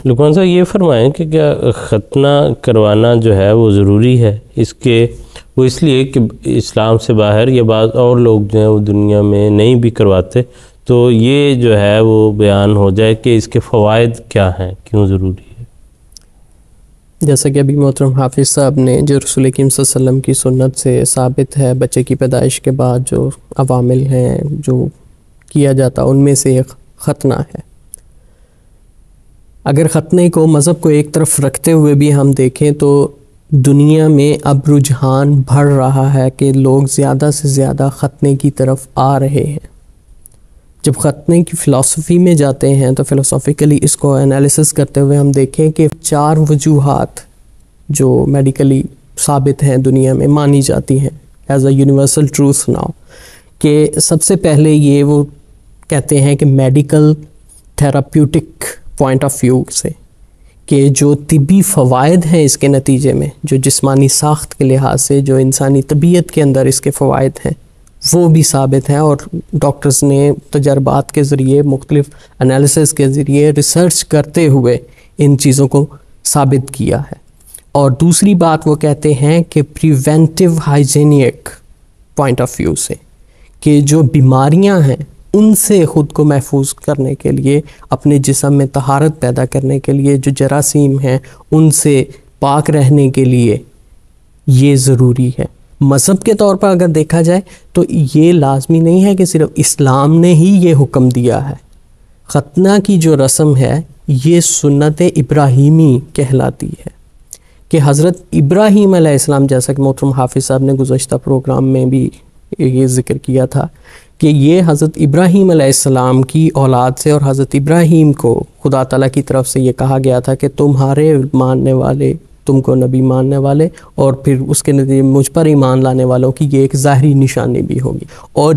لقمان صاحب یہ فرمائیں کہ کیا ختنہ کروانا جو ہے وہ ضروری ہے؟ اس کے وہ اس لیے کہ اسلام سے باہر یا بعض اور لوگ جو ہیں وہ دنیا میں نہیں بھی کرواتے، تو یہ جو ہے وہ بیان ہو جائے کہ اس کے فوائد کیا ہیں، کیوں ضروری ہے؟ جیسا کہ ابھی محترم حافظ صاحب نے جو رسول کریم صلی اللہ علیہ وسلم کی سنت سے ثابت ہے، بچے کی پیدائش کے بعد جو عوامل ہیں جو کیا جاتا ان میں سے ایک ختنہ ہے۔ اگر ختنے کو مذہب کو ایک طرف رکھتے ہوئے بھی ہم دیکھیں تو دنیا میں اب رجحان بڑھ رہا ہے کہ لوگ زیادہ سے زیادہ ختنے کی طرف آ رہے ہیں۔ جب ختنے کی فلسفی میں جاتے ہیں تو فلسافیکلی اس کو انالیسس کرتے ہوئے ہم دیکھیں کہ 4 وجوہات جو میڈیکلی ثابت ہیں دنیا میں مانی جاتی ہیں as a universal truth now, کہ سب سے پہلے یہ وہ کہتے ہیں کہ medical therapeutic point of view سے کہ جو طبی فوائد ہیں اس کے نتیجے میں، جو جسمانی ساخت کے لحاظ سے جو انسانی طبیعت کے اندر اس کے فوائد ہیں وہ بھی ثابت ہیں، اور ڈاکٹرز نے تجربات کے ذریعے مختلف انالیسس کے ذریعے ریسرچ کرتے ہوئے ان چیزوں کو ثابت کیا ہے۔ اور دوسری بات وہ کہتے ہیں کہ preventive hygienic point of view سے کہ جو بیماریاں ہیں ان سے خود کو محفوظ کرنے کے لیے، اپنے جسم میں طہارت پیدا کرنے کے لیے، جو جراثیم ہیں ان سے پاک رہنے کے لیے یہ ضروری ہے۔ مذہب کے طور پر اگر دیکھا جائے تو یہ لازمی نہیں ہے کہ صرف اسلام نے ہی یہ حکم دیا ہے۔ ختنہ کی جو رسم ہے یہ سنت ابراہیمی کہلاتی ہے کہ حضرت ابراہیم علیہ السلام، جیسا کہ محترم حافظ صاحب نے گزشتہ پروگرام میں بھی یہ ذکر کیا تھا کہ یہ حضرت ابراہیم علیہ السلام کی اولاد سے، اور حضرت ابراہیم کو خدا تعالیٰ کی طرف سے یہ کہا گیا تھا کہ تمہارے ماننے والے، تم کو نبی ماننے والے، اور پھر اس کے نتیجے مجھ پر ایمان لانے والوں کی یہ ایک ظاہری نشانی بھی ہوگی۔ اور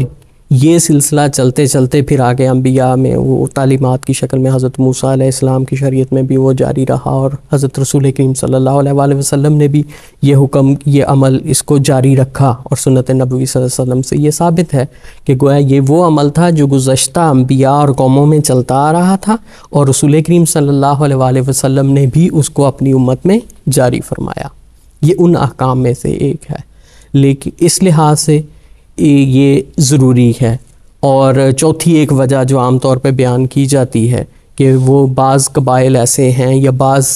یہ سلسلہ چلتے چلتے پھر آگے انبیاء میں وہ تعلیمات کی شکل میں حضرت موسیٰ علیہ السلام کی شریعت میں بھی وہ جاری رہا، اور حضرت رسول کریم صلی اللہ علیہ وآلہ وسلم نے بھی یہ حکم، یہ عمل اس کو جاری رکھا، اور سنت نبوی صلی اللہ علیہ وسلم سے یہ ثابت ہے کہ گویا یہ وہ عمل تھا جو گزشتہ انبیاء اور قوموں میں چلتا آ رہا تھا، اور رسول کریم صلی اللہ علیہ وآلہ وسلم نے بھی اس کو اپنی امت میں جاری فرمایا۔ یہ ان احکام میں سے ایک ہے، لیکن اس لحاظ سے یہ ضروری ہے۔ اور چوتھی ایک وجہ جو عام طور پہ بیان کی جاتی ہے کہ وہ بعض قبائل ایسے ہیں یا بعض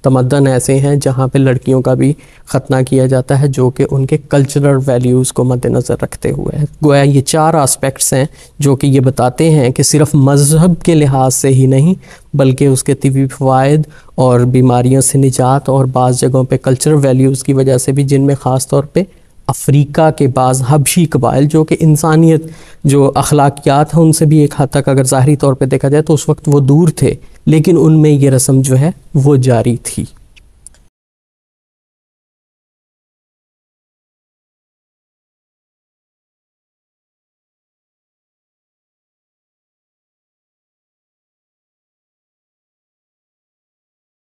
تمدن ایسے ہیں جہاں پہ لڑکیوں کا بھی ختنہ کیا جاتا ہے، جو کہ ان کے کلچرل ویلیوز کو مد نظر رکھتے ہوئے ہے۔ گویا یہ 4 آسپیکٹس ہیں جو کہ یہ بتاتے ہیں کہ صرف مذہب کے لحاظ سے ہی نہیں بلکہ اس کے طبی فوائد اور بیماریوں سے نجات، اور بعض جگہوں پہ کلچرل ویلیوز کی وجہ سے بھی، جن میں خاص طور پہ افریقہ کے بعض حبشی قبائل جو کہ انسانیت جو اخلاقیات ہیں ان سے بھی ایک حد تک اگر ظاہری طور پہ دیکھا جائے تو اس وقت وہ دور تھے، لیکن ان میں یہ رسم جو ہے وہ جاری تھی۔